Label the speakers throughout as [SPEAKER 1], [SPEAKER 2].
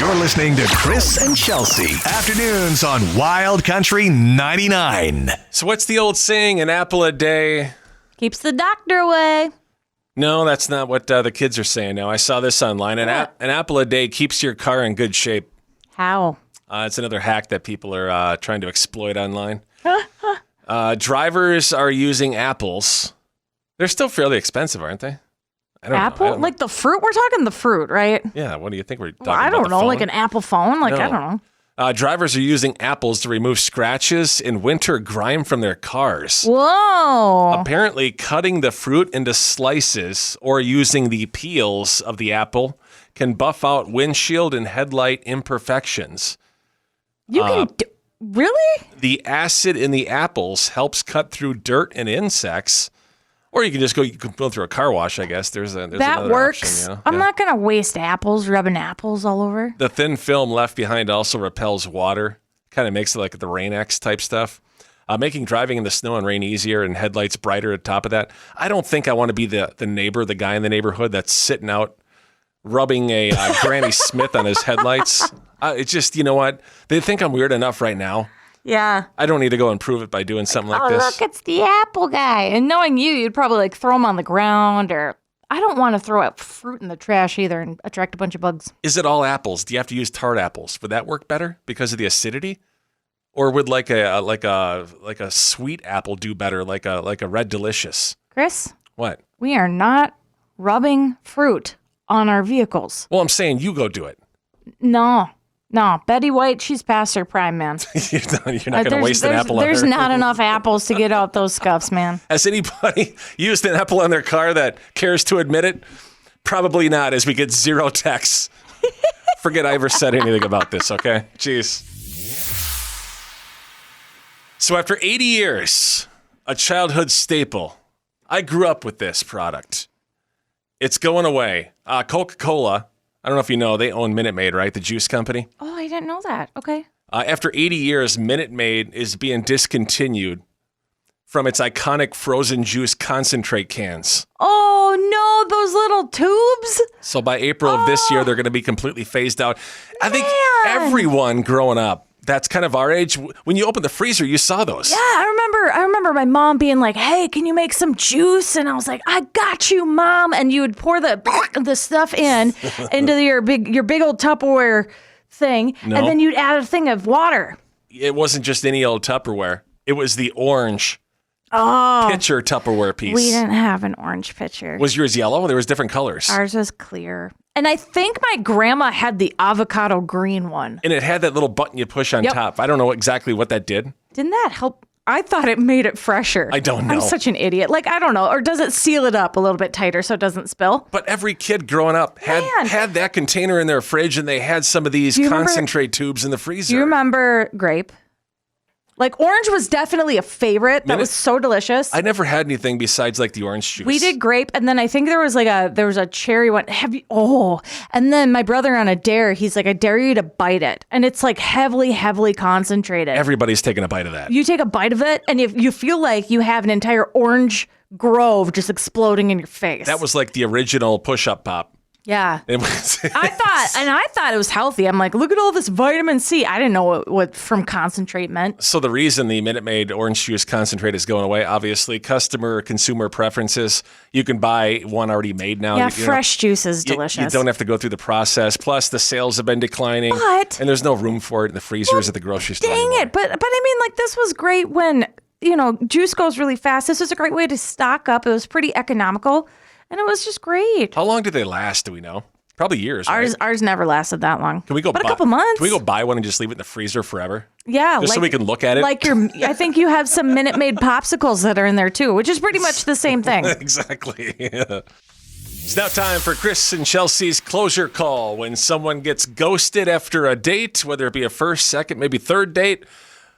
[SPEAKER 1] You're listening to Chris and Chelsea. Afternoons on Wild Country 99.
[SPEAKER 2] So what's the old saying, an apple a day?
[SPEAKER 3] Keeps the doctor away.
[SPEAKER 2] No, that's not what the kids are saying now. I saw this online. An apple a day keeps your car in good shape.
[SPEAKER 3] How?
[SPEAKER 2] It's another hack that people are trying to exploit online. Drivers are using apples. They're still fairly expensive, aren't they? I don't know.
[SPEAKER 3] Like the fruit? We're talking the fruit, right?
[SPEAKER 2] Yeah, what do you think we're talking
[SPEAKER 3] Well, I
[SPEAKER 2] about?
[SPEAKER 3] don't know, like an Apple phone? Like,
[SPEAKER 2] No.
[SPEAKER 3] I don't know.
[SPEAKER 2] Drivers are using apples to remove scratches and winter grime from their cars.
[SPEAKER 3] Whoa.
[SPEAKER 2] Apparently, cutting the fruit into slices or using the peels of the apple can buff out windshield and headlight imperfections.
[SPEAKER 3] You can really?
[SPEAKER 2] The acid in the apples helps cut through dirt and insects. Or you can just go through a car wash, I guess. There's
[SPEAKER 3] That
[SPEAKER 2] another
[SPEAKER 3] works.
[SPEAKER 2] option,
[SPEAKER 3] I'm not going to waste apples, rubbing apples all over.
[SPEAKER 2] The thin film left behind also repels water. Kind of makes it like the Rain-X type stuff. Making driving in the snow and rain easier and headlights brighter at the top of that. I don't think I want to be the neighbor, the guy in the neighborhood that's sitting out rubbing a Granny Smith on his headlights. It's just, you know what? They think I'm weird enough right now.
[SPEAKER 3] Yeah.
[SPEAKER 2] I don't need to go and prove it by doing something like this.
[SPEAKER 3] Look, it's the apple guy. And knowing you'd probably like throw them on the ground, or I don't want to throw out fruit in the trash either and attract a bunch of bugs.
[SPEAKER 2] Is it all apples? Do you have to use tart apples? Would that work better because of the acidity? Or would like a sweet apple do better, like a Red Delicious?
[SPEAKER 3] Chris,
[SPEAKER 2] What?
[SPEAKER 3] we are not rubbing fruit on our vehicles.
[SPEAKER 2] Well, I'm saying you go do it.
[SPEAKER 3] No. Betty White, she's past her prime, man.
[SPEAKER 2] You're not going to waste an apple on her.
[SPEAKER 3] There's not enough apples to get out those scuffs, man.
[SPEAKER 2] Has anybody used an apple on their car that cares to admit it? Probably not, as we get zero texts. Forget I ever said anything about this, okay? Jeez. So after 80 years, a childhood staple, I grew up with this product. It's going away. Coca-Cola, I don't know if you know, they own Minute Maid, right? The juice company.
[SPEAKER 3] Oh, I didn't know that. Okay.
[SPEAKER 2] After 80 years, Minute Maid is being discontinued from its iconic frozen juice concentrate cans.
[SPEAKER 3] Oh, no, those little tubes?
[SPEAKER 2] So by April of this year, they're going to be completely phased out. I think everyone growing up, that's kind of our age, when you open the freezer, you saw those.
[SPEAKER 3] Yeah, I remember my mom being like, "Hey, can you make some juice?" And I was like, "I got you, Mom." And you would pour the stuff into your big old Tupperware thing,
[SPEAKER 2] No.
[SPEAKER 3] and then you'd add a thing of water.
[SPEAKER 2] It wasn't just any old Tupperware. It was the orange pitcher Tupperware piece.
[SPEAKER 3] We didn't have an orange pitcher.
[SPEAKER 2] Was yours yellow? There was different colors.
[SPEAKER 3] Ours was clear. And I think my grandma had the avocado green one.
[SPEAKER 2] And it had that little button you push on top. I don't know exactly what that did.
[SPEAKER 3] Didn't that help? I thought it made it fresher.
[SPEAKER 2] I don't know.
[SPEAKER 3] I'm such an idiot. Like, I don't know. Or does it seal it up a little bit tighter so it doesn't spill?
[SPEAKER 2] But every kid growing up had that container in their fridge, and they had some of these concentrate tubes in the freezer.
[SPEAKER 3] Do you remember grape? Like, orange was definitely a favorite. That was so delicious.
[SPEAKER 2] I never had anything besides like the orange juice.
[SPEAKER 3] We did grape, and then I think there was a cherry one. And then my brother on a dare, he's like, "I dare you to bite it," and it's like heavily concentrated.
[SPEAKER 2] Everybody's taking a bite of that.
[SPEAKER 3] You take a bite of it, and you feel like you have an entire orange grove just exploding in your face.
[SPEAKER 2] That was like the original push-up pop.
[SPEAKER 3] Yeah.
[SPEAKER 2] It was.
[SPEAKER 3] I thought it was healthy. I'm like, look at all this vitamin C. I didn't know what from concentrate meant.
[SPEAKER 2] So the reason the Minute Maid orange juice concentrate is going away, obviously, consumer preferences. You can buy one already made now.
[SPEAKER 3] Yeah, fresh juice is delicious.
[SPEAKER 2] You don't have to go through the process. Plus, the sales have been declining. And there's no room for it in the freezers at the grocery store.
[SPEAKER 3] Dang it. But I mean, like, this was great when, juice goes really fast. This was a great way to stock up. It was pretty economical. And it was just great.
[SPEAKER 2] How long do they last, do we know? Probably years, right?
[SPEAKER 3] Ours never lasted that long.
[SPEAKER 2] Can we go
[SPEAKER 3] a couple months.
[SPEAKER 2] Can we go buy one and just leave it in the freezer forever?
[SPEAKER 3] Yeah.
[SPEAKER 2] Just so we can look at it?
[SPEAKER 3] I think you have some Minute Maid popsicles that are in there too, which is pretty much the same thing.
[SPEAKER 2] Exactly. Yeah. It's now time for Chris and Chelsea's closure call. When someone gets ghosted after a date, whether it be a first, second, maybe third date,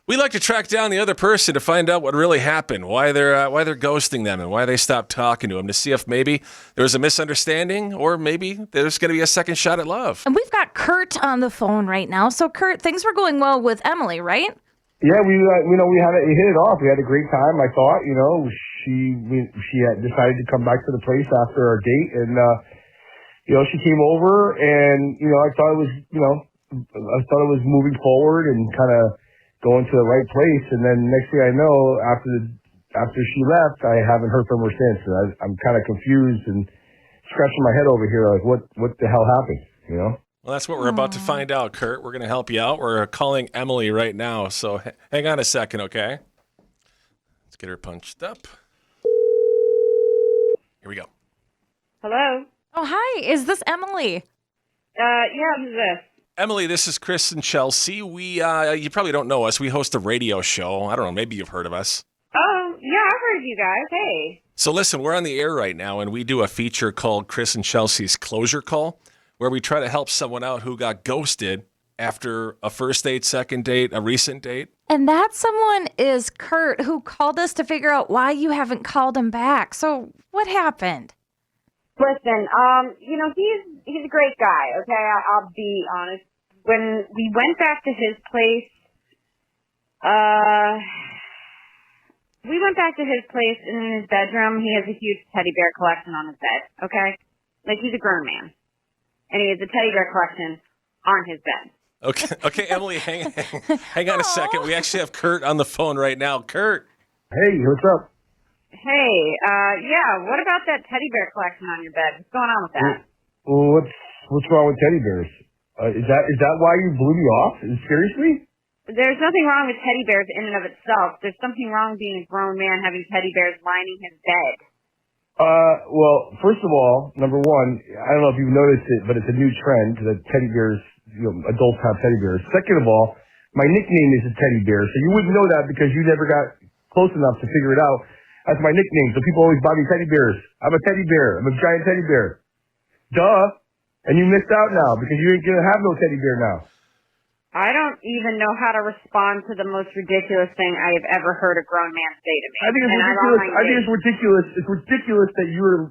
[SPEAKER 2] we like to track down the other person to find out what really happened, why they're ghosting them, and why they stopped talking to them, to see if maybe there was a misunderstanding or maybe there's going to be a second shot at love.
[SPEAKER 3] And we've got Kurt on the phone right now. So, Kurt, things were going well with Emily, right?
[SPEAKER 4] Yeah, we hit it off. We had a great time. I thought, she had decided to come back to the place after our date, and she came over, and I thought it was I thought it was moving forward and kind of going to the right place. And then next thing I know, after she left, I haven't heard from her since. And I'm kind of confused and scratching my head over here, like what the hell happened, you know?
[SPEAKER 2] Well, that's what we're about to find out, Kurt. We're going to help you out. We're calling Emily right now, so hang on a second, okay? Let's get her punched up. Here we go.
[SPEAKER 5] Hello?
[SPEAKER 3] Oh, hi. Is this Emily?
[SPEAKER 5] Yeah, who's this?
[SPEAKER 2] Emily, this is Chris and Chelsea. We, you probably don't know us. We host a radio show. I don't know, maybe you've heard of us.
[SPEAKER 5] Oh, yeah, I've heard of you guys. Hey.
[SPEAKER 2] So listen, we're on the air right now, and we do a feature called Chris and Chelsea's Closure Call, where we try to help someone out who got ghosted after a first date, second date, a recent date.
[SPEAKER 3] And that someone is Kurt, who called us to figure out why you haven't called him back. So what happened?
[SPEAKER 5] Listen, he's a great guy, okay? I'll be honest. When we went back to his place, and in his bedroom, he has a huge teddy bear collection on his bed, okay? Like, he's a grown man. And he has a teddy bear collection on his bed.
[SPEAKER 2] Okay, Emily, hang on a second. We actually have Kurt on the phone right now. Kurt.
[SPEAKER 4] Hey, what's up?
[SPEAKER 5] Hey, yeah, what about that teddy bear collection on your bed? What's going on with that?
[SPEAKER 4] Well, what's wrong with teddy bears? Is that why you blew me off? Seriously?
[SPEAKER 5] There's nothing wrong with teddy bears in and of itself. There's something wrong being a grown man having teddy bears lining his bed.
[SPEAKER 4] Well, first of all, number one, I don't know if you've noticed it, but it's a new trend that teddy bears, adults have teddy bears. Second of all, my nickname is a teddy bear, so you wouldn't know that because you never got close enough to figure it out. That's my nickname, so people always buy me teddy bears. I'm a teddy bear. I'm a giant teddy bear. Duh. And you missed out now because you ain't gonna have no teddy bear now.
[SPEAKER 5] I don't even know how to respond to the most ridiculous thing I have ever heard a grown man say to me.
[SPEAKER 4] I think it's ridiculous. I think it's ridiculous. It's ridiculous that you're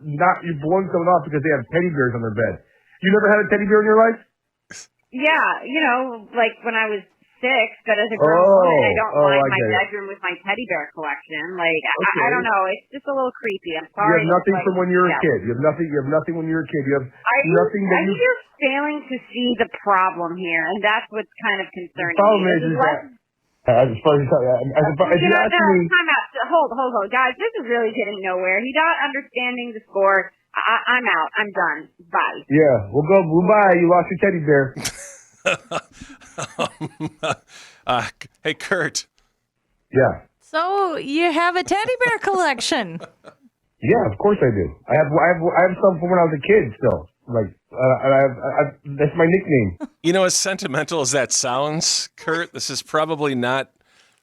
[SPEAKER 4] blowing someone off because they have teddy bears on their bed. You never had a teddy bear in your life?
[SPEAKER 5] Yeah, like when I was 6, but as a grown woman, I don't line my bedroom with my teddy bear collection. Like, okay. I don't know. It's just a little creepy. I'm sorry.
[SPEAKER 4] You have nothing from when you were a kid. You have nothing when you were a kid. You have nothing that
[SPEAKER 5] I think you're failing to see the problem here, and that's what's kind of concerning.
[SPEAKER 4] The problem is that, as far as you ask me...
[SPEAKER 5] Time out. Hold. Guys, this is really getting nowhere. He's not understanding the score. I'm out. I'm done. Bye.
[SPEAKER 4] Yeah, we'll go. Bye. You lost your teddy bear.
[SPEAKER 2] Hey, Kurt.
[SPEAKER 4] Yeah.
[SPEAKER 3] So you have a teddy bear collection?
[SPEAKER 4] Yeah, of course I do. I have some from when I was a kid still. Like, that's my nickname.
[SPEAKER 2] You know, as sentimental as that sounds, Kurt, this is probably not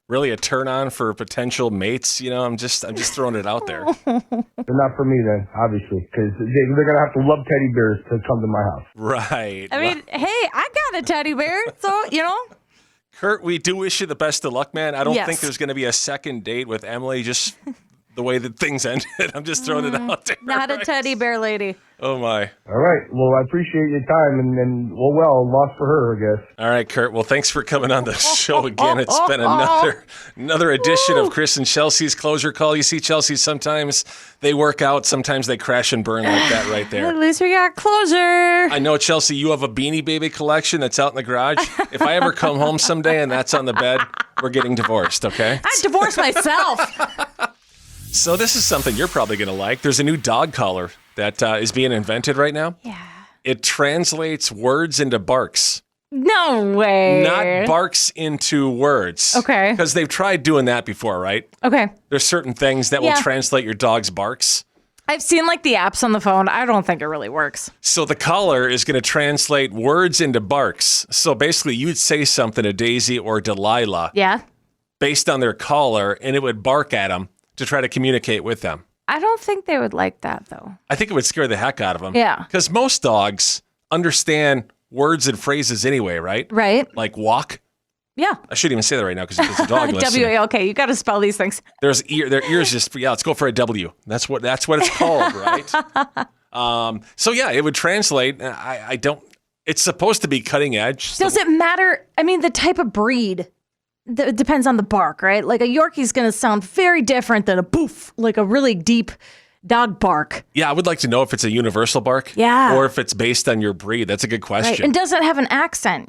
[SPEAKER 2] really a turn on for potential mates. You know, I'm just throwing it out there.
[SPEAKER 4] They're not for me then, obviously, because they're gonna have to love teddy bears to come to my house.
[SPEAKER 2] Right.
[SPEAKER 3] I mean, hey, I got a teddy bear, so
[SPEAKER 2] Kurt, we do wish you the best of luck, man. I don't think there's going to be a second date with Emily, just the way that things ended. I'm just throwing it out there.
[SPEAKER 3] Not a teddy bear lady.
[SPEAKER 2] Oh, my.
[SPEAKER 4] All right. Well, I appreciate your time, and lost for her, I guess.
[SPEAKER 2] All right, Kurt. Well, thanks for coming on the show again. It's been another edition of Chris and Chelsea's Closure Call. You see, Chelsea, sometimes they work out, sometimes they crash and burn like that right there.
[SPEAKER 3] At least we got closure.
[SPEAKER 2] I know, Chelsea, you have a Beanie Baby collection that's out in the garage. If I ever come home someday and that's on the bed, we're getting divorced, okay?
[SPEAKER 3] I divorced myself.
[SPEAKER 2] So this is something you're probably going to like. There's a new dog collar that is being invented right now.
[SPEAKER 3] Yeah.
[SPEAKER 2] It translates words into barks.
[SPEAKER 3] No way.
[SPEAKER 2] Not barks into words.
[SPEAKER 3] Okay.
[SPEAKER 2] Because they've tried doing that before, right?
[SPEAKER 3] Okay.
[SPEAKER 2] There's certain things that will translate your dog's barks.
[SPEAKER 3] I've seen like the apps on the phone. I don't think it really works.
[SPEAKER 2] So the collar is going to translate words into barks. So basically you'd say something to Daisy or Delilah.
[SPEAKER 3] Yeah.
[SPEAKER 2] Based on their collar, and it would bark at them to try to communicate with them.
[SPEAKER 3] I don't think they would like that, though.
[SPEAKER 2] I think it would scare the heck out of them.
[SPEAKER 3] Yeah.
[SPEAKER 2] Because most dogs understand words and phrases anyway, right?
[SPEAKER 3] Right.
[SPEAKER 2] Like walk.
[SPEAKER 3] Yeah.
[SPEAKER 2] I shouldn't even say that right now because it's a dog listening.
[SPEAKER 3] W-A-L-K. You got to spell these things.
[SPEAKER 2] Their ears just, let's go for a W. That's what it's called, right? So yeah, it would translate. I don't, it's supposed to be cutting edge.
[SPEAKER 3] Does it matter? I mean, the type of breed. It depends on the bark, right? Like a Yorkie's going to sound very different than a boof, like a really deep, dog bark.
[SPEAKER 2] Yeah, I would like to know if it's a universal bark.
[SPEAKER 3] Yeah.
[SPEAKER 2] Or if it's based on your breed. That's a good
[SPEAKER 3] Right.
[SPEAKER 2] question.
[SPEAKER 3] And does it have an accent,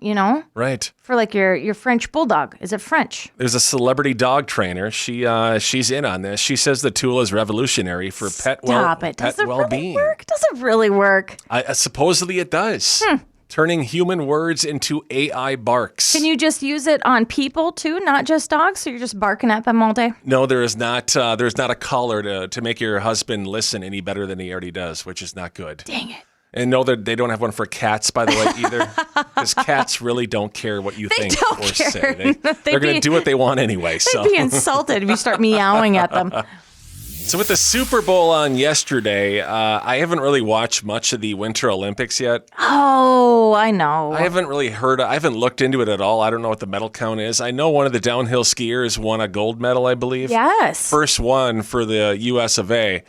[SPEAKER 2] Right.
[SPEAKER 3] For like your French bulldog? Is it French?
[SPEAKER 2] There's a celebrity dog trainer. She's in on this. She says the tool is revolutionary for pet
[SPEAKER 3] Does it
[SPEAKER 2] well-being.
[SPEAKER 3] really work? Does it really work?
[SPEAKER 2] Supposedly it does. Turning human words into AI barks.
[SPEAKER 3] Can you just use it on people too, not just dogs? So you're just barking at them all day?
[SPEAKER 2] No, there is not. There's not a collar to make your husband listen any better than he already does, which is not good.
[SPEAKER 3] Dang it.
[SPEAKER 2] And no, they don't have one for cats, by the way, either. Because cats really don't care what you think
[SPEAKER 3] don't
[SPEAKER 2] or
[SPEAKER 3] care.
[SPEAKER 2] say. They're going to do what they want anyway. So.
[SPEAKER 3] They'd be insulted if you start meowing at them.
[SPEAKER 2] So with the Super Bowl on yesterday, I haven't really watched much of the Winter Olympics yet.
[SPEAKER 3] Oh, I know.
[SPEAKER 2] I haven't looked into it at all. I don't know what the medal count is. I know one of the downhill skiers won a gold medal, I believe.
[SPEAKER 3] Yes.
[SPEAKER 2] First one for the US of A.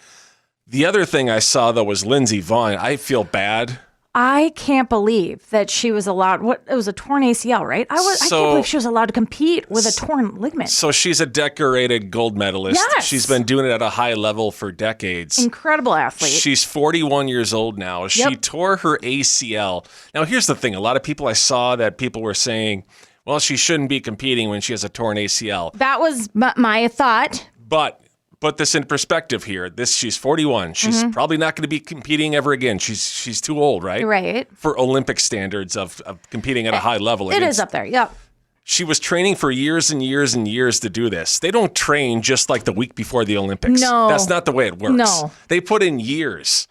[SPEAKER 2] The other thing I saw, though, was Lindsey Vonn. I feel bad.
[SPEAKER 3] I can't believe that she was allowed. It was a torn ACL, right? I can't believe she was allowed to compete with a torn ligament.
[SPEAKER 2] So she's a decorated gold medalist.
[SPEAKER 3] Yes.
[SPEAKER 2] She's been doing it at a high level for decades.
[SPEAKER 3] Incredible athlete.
[SPEAKER 2] She's 41 years old now. She
[SPEAKER 3] Yep.
[SPEAKER 2] tore her ACL. Now, here's the thing. A lot of people I saw that people were saying, well, she shouldn't be competing when she has a torn ACL.
[SPEAKER 3] That was my thought.
[SPEAKER 2] But put this in perspective here. She's 41. She's probably not going to be competing ever again. She's too old, right?
[SPEAKER 3] Right.
[SPEAKER 2] For Olympic standards of competing at a high level.
[SPEAKER 3] It is up there. Yep.
[SPEAKER 2] She was training for years and years and years to do this. They don't train just like the week before the Olympics.
[SPEAKER 3] No.
[SPEAKER 2] That's not the way it works.
[SPEAKER 3] No.
[SPEAKER 2] They put in years.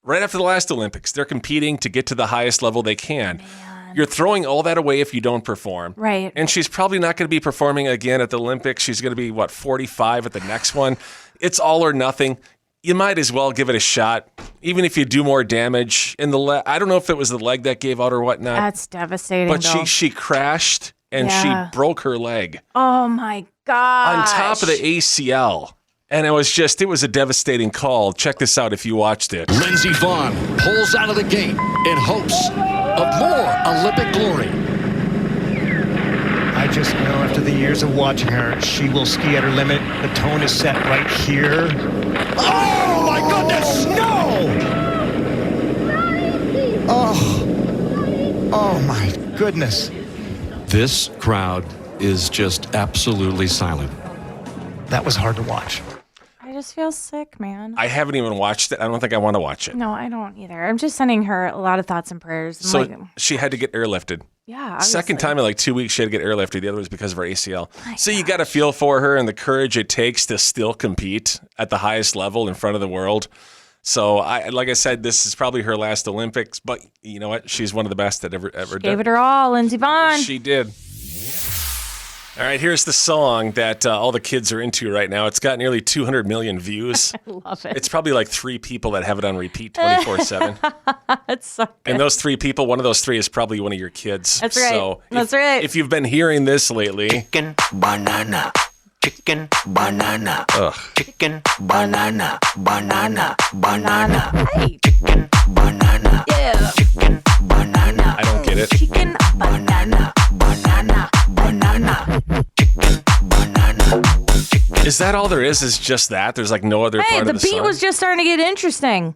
[SPEAKER 2] Right after the last Olympics, they're competing to get to the highest level they can. Man. You're throwing all that away if you don't perform.
[SPEAKER 3] Right.
[SPEAKER 2] And she's probably not going to be performing again at the Olympics. She's going to be, 45 at the next one. It's all or nothing. You might as well give it a shot, even if you do more damage. In the I don't know if it was the leg that gave out or whatnot.
[SPEAKER 3] That's devastating.
[SPEAKER 2] But
[SPEAKER 3] though.
[SPEAKER 2] she crashed and she broke her leg.
[SPEAKER 3] Oh my God.
[SPEAKER 2] On top of the ACL. And it was a devastating call. Check this out if you watched it.
[SPEAKER 6] Lindsey Vonn pulls out of the gate in hopes of more Olympic glory.
[SPEAKER 7] I just know after the years of watching her, she will ski at her limit. The tone is set right here. Oh my goodness, no! Oh my goodness.
[SPEAKER 6] This crowd is just absolutely silent.
[SPEAKER 7] That was hard to watch.
[SPEAKER 3] I just feel sick, man.
[SPEAKER 2] I haven't even watched it. I don't think I want to watch it.
[SPEAKER 3] No, I don't either. I'm just sending her a lot of thoughts and prayers.
[SPEAKER 2] So she had to get airlifted.
[SPEAKER 3] Yeah. Obviously.
[SPEAKER 2] Second time in 2 weeks, she had to get airlifted. The other was because of her ACL. So you got to feel for her and the courage it takes to still compete at the highest level in front of the world. So, like I said, this is probably her last Olympics, but you know what? She's one of the best that ever did.
[SPEAKER 3] Gave it her all, Lindsey Vonn.
[SPEAKER 2] She did. All right, here's the song that all the kids are into right now. It's got nearly 200 million views.
[SPEAKER 3] I love it.
[SPEAKER 2] It's probably like 3 people that have it on repeat 24/7.
[SPEAKER 3] It's so good.
[SPEAKER 2] And those 3 people, one of those 3 is probably one of your kids.
[SPEAKER 3] That's right.
[SPEAKER 2] So
[SPEAKER 3] That's right.
[SPEAKER 2] If you've been hearing this lately,
[SPEAKER 8] Chicken, banana. Chicken, banana. Chicken, banana. Banana, banana.
[SPEAKER 3] Hey.
[SPEAKER 8] Chicken, banana.
[SPEAKER 3] Yeah.
[SPEAKER 8] Chicken, banana.
[SPEAKER 2] I don't get it.
[SPEAKER 3] Chicken
[SPEAKER 8] Banana, banana, banana. Chicken, banana.
[SPEAKER 2] Is that all there is just that? There's no other
[SPEAKER 3] Hey,
[SPEAKER 2] part
[SPEAKER 3] the
[SPEAKER 2] of the
[SPEAKER 3] beat
[SPEAKER 2] song?
[SPEAKER 3] was just starting to get interesting.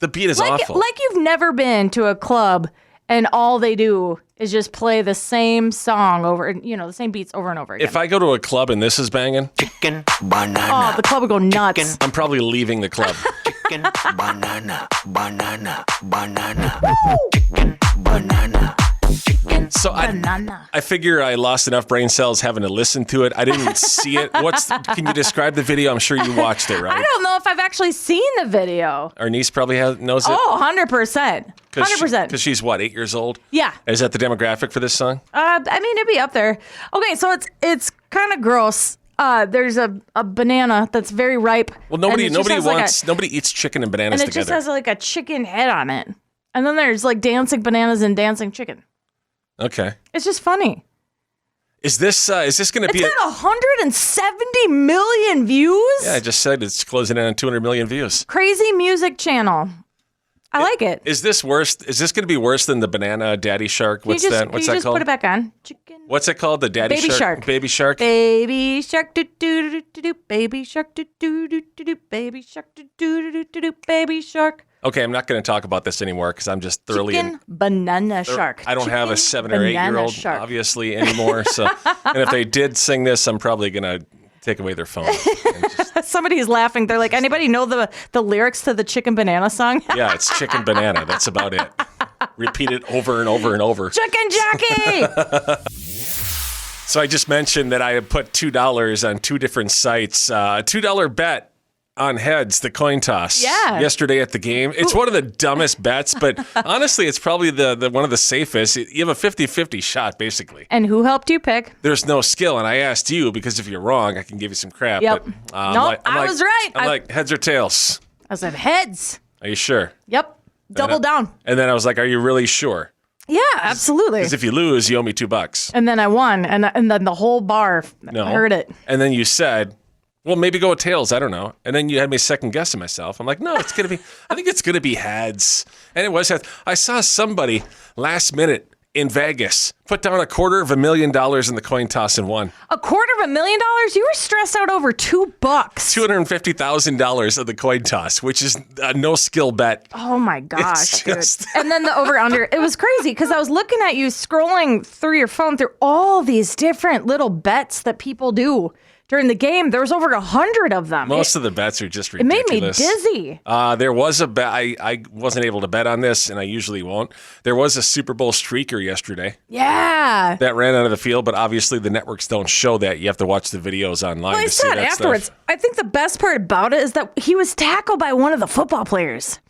[SPEAKER 2] The beat is
[SPEAKER 3] Like
[SPEAKER 2] awful.
[SPEAKER 3] you've never been to a club and all they do is just play the same song over, the same beats over and over again.
[SPEAKER 2] If I go to a club and this is banging,
[SPEAKER 8] Chicken, banana.
[SPEAKER 3] Oh, the club would go nuts.
[SPEAKER 2] I'm probably leaving the club.
[SPEAKER 8] Chicken, banana, banana, banana. Chicken, banana.
[SPEAKER 2] So
[SPEAKER 3] Banana.
[SPEAKER 2] I figure I lost enough brain cells having to listen to it. I didn't see it. Can you describe the video? I'm sure you watched it, right?
[SPEAKER 3] I don't know if I've actually seen the video.
[SPEAKER 2] Our niece probably knows it.
[SPEAKER 3] Oh, 100%. 100%.
[SPEAKER 2] Because she's what, 8 years old?
[SPEAKER 3] Yeah.
[SPEAKER 2] Is that the demographic for this song?
[SPEAKER 3] It'd be up there. Okay, so it's kind of gross. There's a banana that's very ripe.
[SPEAKER 2] Well, nobody
[SPEAKER 3] and it just has
[SPEAKER 2] nobody eats chicken and bananas
[SPEAKER 3] and it
[SPEAKER 2] together.
[SPEAKER 3] just has a chicken head on it. And then there's dancing bananas and dancing chicken.
[SPEAKER 2] Okay.
[SPEAKER 3] It's just funny.
[SPEAKER 2] Is this going to be?
[SPEAKER 3] It's got 170 million views.
[SPEAKER 2] Yeah, I just said it's closing in on 200 million views.
[SPEAKER 3] Crazy Music Channel. I like it.
[SPEAKER 2] Is this worse? Is this going to be worse than the banana daddy shark? What's that? What's
[SPEAKER 3] can
[SPEAKER 2] that
[SPEAKER 3] you just
[SPEAKER 2] called?
[SPEAKER 3] put it back on? Chicken.
[SPEAKER 2] What's it called? The daddy
[SPEAKER 3] Baby shark.
[SPEAKER 2] Baby shark.
[SPEAKER 3] Baby shark do do do do do. Baby shark do do do do do. Baby shark do do do do do. Baby shark.
[SPEAKER 2] Okay, I'm not going to talk about this anymore because I'm just thoroughly
[SPEAKER 3] Chicken banana shark.
[SPEAKER 2] I don't have a
[SPEAKER 3] Chicken
[SPEAKER 2] 7 or 8 year
[SPEAKER 3] banana
[SPEAKER 2] old
[SPEAKER 3] shark.
[SPEAKER 2] obviously anymore. So, and if they did sing this, I'm probably going to take away their phone.
[SPEAKER 3] Somebody's laughing. They're like, anybody know the lyrics to the chicken banana song?
[SPEAKER 2] Yeah, it's chicken banana. That's about it. Repeat it over and over and over.
[SPEAKER 3] Chicken jockey.
[SPEAKER 2] So I just mentioned that I had put $2 on 2 different sites. A $2 bet on heads, the coin toss.
[SPEAKER 3] Yeah.
[SPEAKER 2] Yesterday at the game. It's one of the dumbest bets, but honestly, it's probably the one of the safest. You have a 50-50 shot, basically.
[SPEAKER 3] And who helped you pick?
[SPEAKER 2] There's no skill, and I asked you because if you're wrong, I can give you some crap.
[SPEAKER 3] Yep.
[SPEAKER 2] But,
[SPEAKER 3] I was right.
[SPEAKER 2] I'm like, heads or tails?
[SPEAKER 3] I said heads.
[SPEAKER 2] Are you sure?
[SPEAKER 3] Yep. Double down.
[SPEAKER 2] And then I was like, are you really sure?
[SPEAKER 3] Yeah, absolutely.
[SPEAKER 2] Because if you lose, you owe me $2.
[SPEAKER 3] And then I won, and then the whole bar heard it.
[SPEAKER 2] And then you said, well, maybe go with tails. I don't know. And then you had me second guessing myself. I'm like, no, it's going to be, I think it's going to be heads. And it was heads. I saw somebody last minute in Vegas put down $250,000 in the coin toss and won.
[SPEAKER 3] $250,000? You were stressed out over $2.
[SPEAKER 2] $250,000 of the coin toss, which is a no skill bet.
[SPEAKER 3] Oh my gosh, dude.
[SPEAKER 2] just-
[SPEAKER 3] And then the over under, it was crazy because I was looking at you scrolling through your phone through all these different little bets that people do during the game. There was over 100 of them.
[SPEAKER 2] Most of the bets are just
[SPEAKER 3] It made
[SPEAKER 2] ridiculous.
[SPEAKER 3] me dizzy.
[SPEAKER 2] There was a bet. I wasn't able to bet on this, and I usually won't. There was a Super Bowl streaker yesterday
[SPEAKER 3] Yeah.
[SPEAKER 2] that ran out of the field, but obviously the networks don't show that. You have to watch the videos online
[SPEAKER 3] Well, I
[SPEAKER 2] to see
[SPEAKER 3] said
[SPEAKER 2] that
[SPEAKER 3] afterwards,
[SPEAKER 2] stuff.
[SPEAKER 3] I think the best part about it is that he was tackled by one of the football players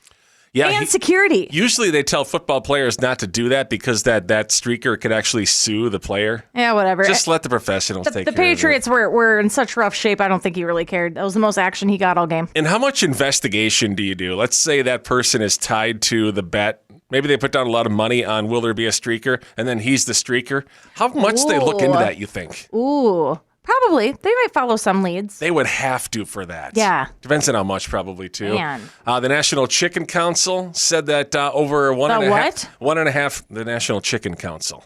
[SPEAKER 2] Yeah,
[SPEAKER 3] and security.
[SPEAKER 2] usually they tell football players not to do that because that streaker could actually sue the player.
[SPEAKER 3] Yeah, whatever.
[SPEAKER 2] Just let the professionals take
[SPEAKER 3] The
[SPEAKER 2] care of it.
[SPEAKER 3] Patriots were in such rough shape. I don't think he really cared. That was the most action he got all game.
[SPEAKER 2] And how much investigation do you do? Let's say that person is tied to the bet. Maybe they put down a lot of money on will there be a streaker, and then he's the streaker. How much do they look into that, you think?
[SPEAKER 3] Ooh, probably. They might follow some leads.
[SPEAKER 2] They would have to for that.
[SPEAKER 3] Yeah.
[SPEAKER 2] Depends on how much, probably, too.
[SPEAKER 3] Man.
[SPEAKER 2] The National Chicken Council said that over one and a half.
[SPEAKER 3] what?
[SPEAKER 2] 1.5. The National Chicken Council.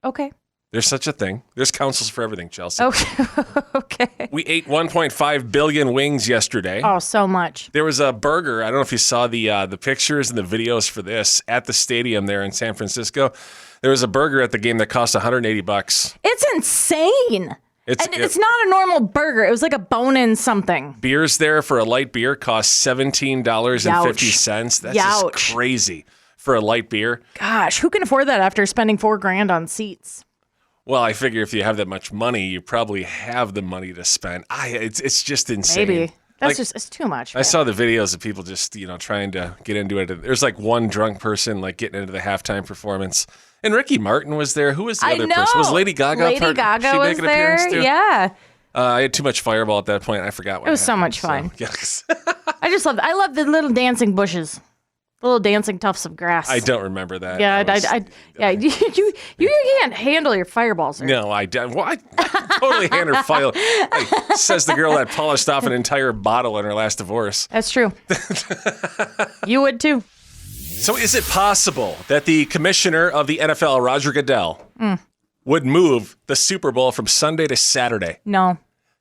[SPEAKER 3] Okay.
[SPEAKER 2] There's such a thing. There's councils for everything, Chelsea.
[SPEAKER 3] Okay. Okay.
[SPEAKER 2] We ate 1.5 billion wings yesterday.
[SPEAKER 3] Oh, so much.
[SPEAKER 2] There was a burger. I don't know if you saw the pictures and the videos for this at the stadium there in San Francisco. There was a burger at the game that cost $180.
[SPEAKER 3] It's insane. It's not a normal burger. It was like a bone-in something.
[SPEAKER 2] Beers there for a light beer cost $17.50. That's
[SPEAKER 3] Youch.
[SPEAKER 2] just crazy for a light beer.
[SPEAKER 3] Gosh, who can afford that after spending $4,000 on seats?
[SPEAKER 2] Well, I figure if you have that much money, you probably have the money to spend. It's just insane.
[SPEAKER 3] Maybe. That's
[SPEAKER 2] Like,
[SPEAKER 3] it's too much.
[SPEAKER 2] I saw the videos of people just, trying to get into it. There's like one drunk person like getting into the halftime performance. And Ricky Martin was there. Who was the other person? Was Lady Gaga
[SPEAKER 3] Lady Gaga
[SPEAKER 2] she
[SPEAKER 3] was
[SPEAKER 2] make an appearance
[SPEAKER 3] there.
[SPEAKER 2] too?
[SPEAKER 3] Yeah.
[SPEAKER 2] I had too much Fireball at that point. I forgot what
[SPEAKER 3] It was so
[SPEAKER 2] happened,
[SPEAKER 3] much fun.
[SPEAKER 2] Yes.
[SPEAKER 3] I love the little dancing bushes. The little dancing tufts of grass.
[SPEAKER 2] I don't remember that.
[SPEAKER 3] Yeah,
[SPEAKER 2] That was-
[SPEAKER 3] you can't handle your fireballs. Right?
[SPEAKER 2] No, I don't. Well, I totally hand her file. Says the girl that polished off an entire bottle in her last divorce.
[SPEAKER 3] That's true. You would too.
[SPEAKER 2] So is it possible that the commissioner of the NFL, Roger Goodell, would move the Super Bowl from Sunday to Saturday?
[SPEAKER 3] No.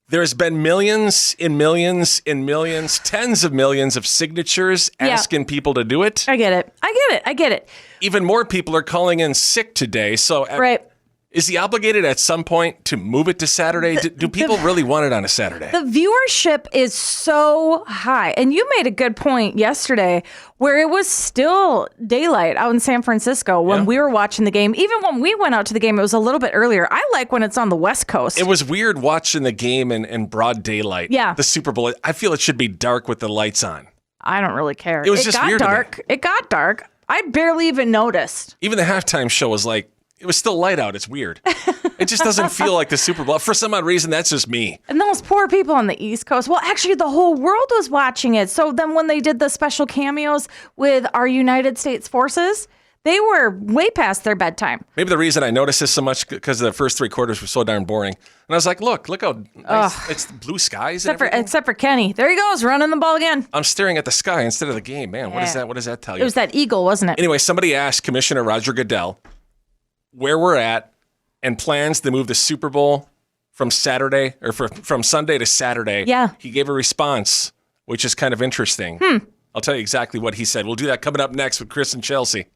[SPEAKER 2] There's been millions and millions and millions, tens of millions of signatures asking people to do it.
[SPEAKER 3] I get it.
[SPEAKER 2] Even more people are calling in sick today. So
[SPEAKER 3] Right.
[SPEAKER 2] is he obligated at some point to move it to Saturday? Do people really want it on a Saturday?
[SPEAKER 3] The viewership is so high. And you made a good point yesterday where it was still daylight out in San Francisco when we were watching the game. Even when we went out to the game, it was a little bit earlier. I like when it's on the West Coast.
[SPEAKER 2] It was weird watching the game in broad daylight.
[SPEAKER 3] Yeah.
[SPEAKER 2] The Super Bowl. I feel it should be dark with the lights on.
[SPEAKER 3] I don't really care.
[SPEAKER 2] It was just
[SPEAKER 3] got
[SPEAKER 2] weird to me.
[SPEAKER 3] dark. It got dark. I barely even noticed.
[SPEAKER 2] Even the halftime show was like, it was still light out. It's weird. It just doesn't feel like the Super Bowl. For some odd reason, that's just me.
[SPEAKER 3] And those poor people on the East Coast. Well, actually, the whole world was watching it. So then when they did the special cameos with our United States forces, They were way past their bedtime.
[SPEAKER 2] Maybe the reason I noticed this so much because the first 3 quarters were so darn boring. And I was like, look how nice. It's blue skies and everything.
[SPEAKER 3] Except for Kenny. There he goes, running the ball again.
[SPEAKER 2] I'm staring at the sky instead of the game. Man, what is that? What does that tell you?
[SPEAKER 3] It was that eagle, wasn't it?
[SPEAKER 2] Anyway, somebody asked Commissioner Roger Goodell where we're at and plans to move the Super Bowl from Saturday or from Sunday to Saturday.
[SPEAKER 3] Yeah.
[SPEAKER 2] He gave a response, which is kind of interesting. I'll tell you exactly what he said. We'll do that coming up next with Chris and Chelsea.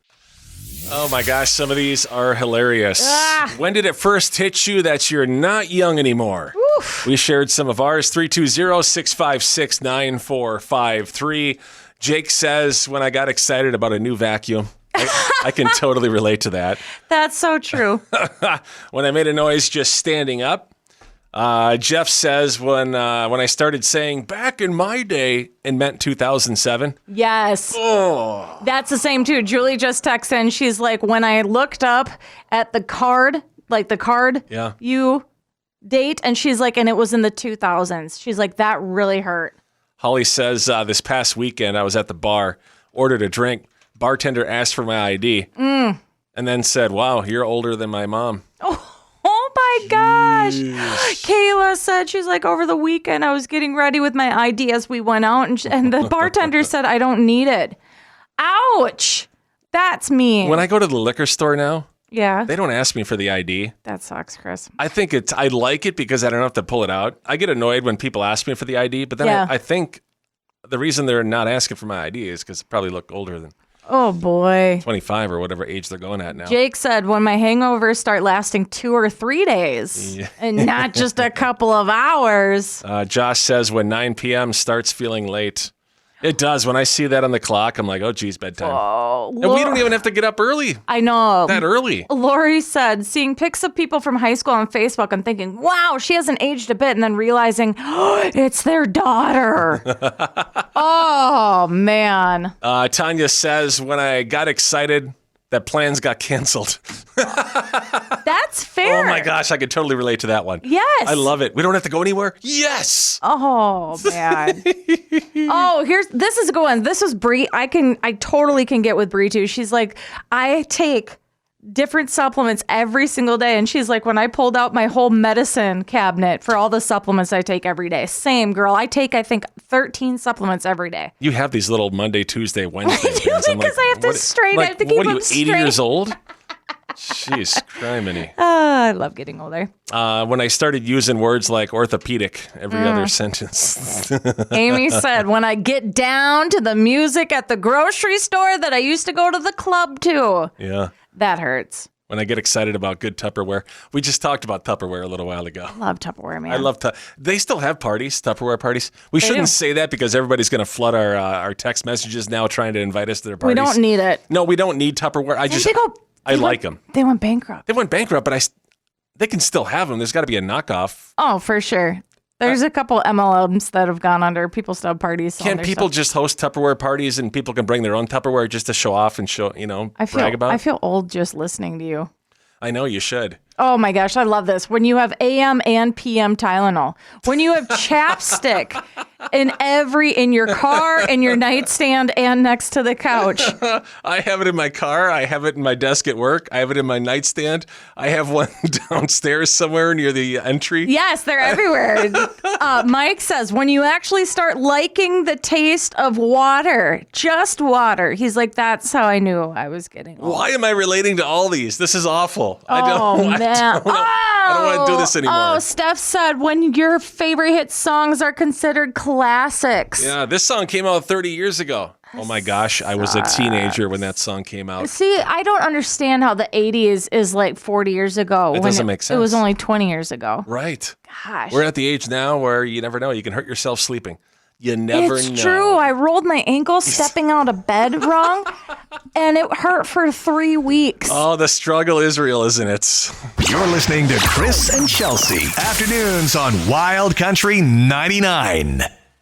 [SPEAKER 2] Oh my gosh, some of these are hilarious. When did it first hit you that you're not young anymore? Oof. We shared some of ours. 320-656-9453. Jake says, when I got excited about a new vacuum. I can totally relate to that.
[SPEAKER 3] That's so true.
[SPEAKER 2] When I made a noise just standing up. Jeff says when I started saying back in my day and meant 2007.
[SPEAKER 3] Yes.
[SPEAKER 2] Oh.
[SPEAKER 3] That's the same too. Julie just texted in. She's like, when I looked up at the card, you date, and she's like, and it was in the 2000s. She's like, that really hurt.
[SPEAKER 2] Holly says this past weekend I was at the bar, ordered a drink. Bartender asked for my ID and then said, wow, you're older than my mom.
[SPEAKER 3] Oh my gosh. Kayla said, she's like, over the weekend, I was getting ready with my ID as we went out, and the bartender said, I don't need it. Ouch. That's mean.
[SPEAKER 2] When I go to the liquor store now,
[SPEAKER 3] yeah,
[SPEAKER 2] they don't ask me for the ID.
[SPEAKER 3] That sucks, Chris.
[SPEAKER 2] I think I like it because I don't have to pull it out. I get annoyed when people ask me for the ID, but then I think the reason they're not asking for my ID is because I probably look older than
[SPEAKER 3] Oh, boy.
[SPEAKER 2] 25 or whatever age they're going at now.
[SPEAKER 3] Jake said, when my hangovers start lasting 2 or 3 days and not just a couple of hours.
[SPEAKER 2] Josh says, when 9 p.m. starts feeling late. It does. When I see that on the clock, I'm like, oh, geez, bedtime.
[SPEAKER 3] Oh,
[SPEAKER 2] and we don't even have to get up early.
[SPEAKER 3] I know.
[SPEAKER 2] That early.
[SPEAKER 3] Lori said, seeing pics of people from high school on Facebook and thinking, wow, she hasn't aged a bit. And then realizing, oh, it's their daughter. Oh, man.
[SPEAKER 2] Tanya says, when I got excited, that plans got canceled.
[SPEAKER 3] That's fair.
[SPEAKER 2] Oh, my gosh. I could totally relate to that one.
[SPEAKER 3] Yes.
[SPEAKER 2] I love it. We don't have to go anywhere. Yes.
[SPEAKER 3] Oh, man. This is a good one. This was Brie. I totally can get with Brie too. She's like, I take different supplements every single day. And she's like, when I pulled out my whole medicine cabinet for all the supplements I take every day. Same, girl. I take, I think, 13 supplements every day.
[SPEAKER 2] You have these little Monday, Tuesday, Wednesday things.
[SPEAKER 3] Because I have to straighten. I have to keep
[SPEAKER 2] what are you,
[SPEAKER 3] them
[SPEAKER 2] 80
[SPEAKER 3] straight.
[SPEAKER 2] years old? Jeez, criminy.
[SPEAKER 3] I love getting older.
[SPEAKER 2] When I started using words like orthopedic every other sentence.
[SPEAKER 3] Amy said, when I get down to the music at the grocery store that I used to go to the club to.
[SPEAKER 2] Yeah.
[SPEAKER 3] That hurts.
[SPEAKER 2] When I get excited about good Tupperware. We just talked about Tupperware a little while ago.
[SPEAKER 3] I love Tupperware, man.
[SPEAKER 2] I love They still have parties, Tupperware parties. We shouldn't say that because everybody's going to flood our text messages now trying to invite us to their parties.
[SPEAKER 3] We don't need it.
[SPEAKER 2] No, we don't need Tupperware. I like them.
[SPEAKER 3] They went bankrupt.
[SPEAKER 2] They went bankrupt, but they can still have them. There's got to be a knockoff.
[SPEAKER 3] Oh, for sure. There's a couple MLMs that have gone under. People still have parties.
[SPEAKER 2] Can't people just host Tupperware parties and people can bring their own Tupperware just to show off and brag about?
[SPEAKER 3] I feel old just listening to you.
[SPEAKER 2] I know you should.
[SPEAKER 3] Oh my gosh, I love this. When you have AM and PM Tylenol, when you have chapstick in your car, in your nightstand, and next to the couch.
[SPEAKER 2] I have it in my car. I have it in my desk at work. I have it in my nightstand. I have one downstairs somewhere near the entry.
[SPEAKER 3] Yes, they're everywhere. Mike says, when you actually start liking the taste of water, just water, he's like, that's how I knew I was getting old.
[SPEAKER 2] Why am I relating to all these? This is awful.
[SPEAKER 3] I don't
[SPEAKER 2] want to do this anymore.
[SPEAKER 3] Oh, Steph said, when your favorite hit songs are considered classics.
[SPEAKER 2] Yeah, this song came out 30 years ago. Oh my gosh, I was a teenager when that song came out.
[SPEAKER 3] See, I don't understand how the 80s is like 40 years ago.
[SPEAKER 2] It doesn't make sense.
[SPEAKER 3] It was only 20 years ago.
[SPEAKER 2] Right.
[SPEAKER 3] Gosh.
[SPEAKER 2] We're at the age now where you never know. You can hurt yourself sleeping. You never know.
[SPEAKER 3] It's true. I rolled my ankle stepping out of bed wrong, and it hurt for 3 weeks.
[SPEAKER 2] Oh, the struggle is real, isn't it?
[SPEAKER 1] You're listening to Chris and Chelsea. Afternoons on Wild Country 99.